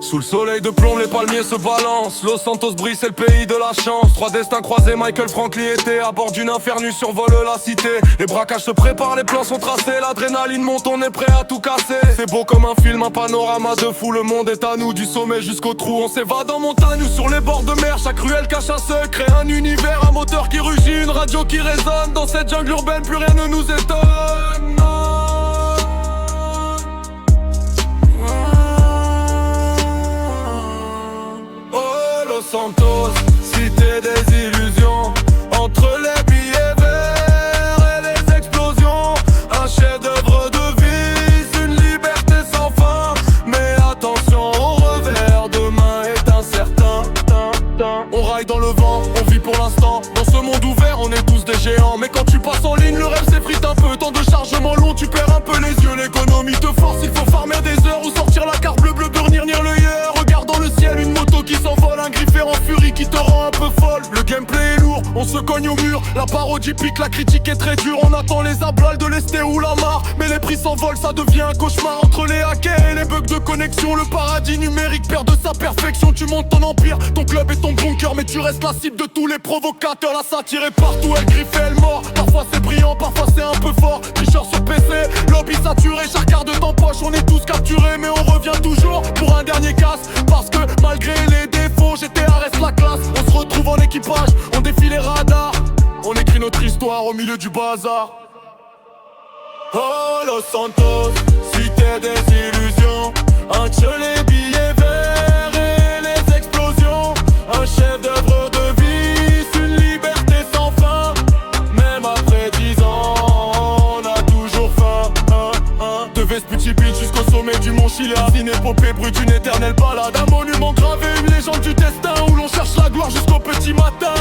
Sous le soleil de plomb, les palmiers se balancent. Los Santos brille, c'est le pays de la chance. Trois destins croisés, Michael Franklin était à bord d'une Infernus, survole la cité. Les braquages se préparent, les plans sont tracés. L'adrénaline monte, on est prêt à tout casser. C'est beau comme un film, un panorama de fou. Le monde est à nous, du sommet jusqu'au trou. On s'évade en montagne ou sur les bords de mer. Chaque ruelle cache un secret, un univers, un moteur qui rugit, une radio qui résonne. Dans cette jungle urbaine, plus rien ne nous étonne. Los Santos, cité des illusions. Entre les billets verts et les explosions, un chef d'œuvre de vie, une liberté sans fin. Mais attention, au revers, demain est incertain. On raille dans le vent, on vit pour l'instant. Dans ce monde ouvert, on est tous des géants. Mais quand tu passes en ligne, le rêve s'effrite un peu. Tant de chargements longs, tu perds un peu les yeux. L'économie te force, il faut farmer des heures. Ou sortir la carte bleu, burnir le yeux. Regarde dans le ciel, une moto qui s'envole, un griffeur en furie qui te rend un peu folle. Le gameplay est lourd, on se cogne au mur. La parodie pique, la critique est très dure. On attend les ablales de l'Esté ou la Mare. Mais les prix s'envolent, ça devient un cauchemar. Entre les hackers et les bugs de connexion, le paradis numérique perd de sa perfection. Tu montes ton empire, ton club et ton bunker, mais tu restes la cible de tous les provocateurs. La satire est partout, elle griffe et elle mord. Parfois c'est brillant, parfois c'est un peu fort. Tricheur sur PC, lobby saturé, chaque carte de ton poche. On est tous capturés, mais on revient toujours pour un dernier casse. Parce que malgré les défauts, GTA reste la classe. On se retrouve en équipage, on défie les radars. On écrit notre histoire au milieu du bazar. Oh Los Santos, cité des illusions. Entre les billets verts et les explosions, un chef d'œuvre de vie, une liberté sans fin. Même après 10 ans, on a toujours faim. De Vespucci Beach jusqu'au sommet du Mont Chiliad. Une épopée brute, une éternelle balade. Un monument gravé, une légende du destin où l'on cherche la gloire jusqu'au petit matin.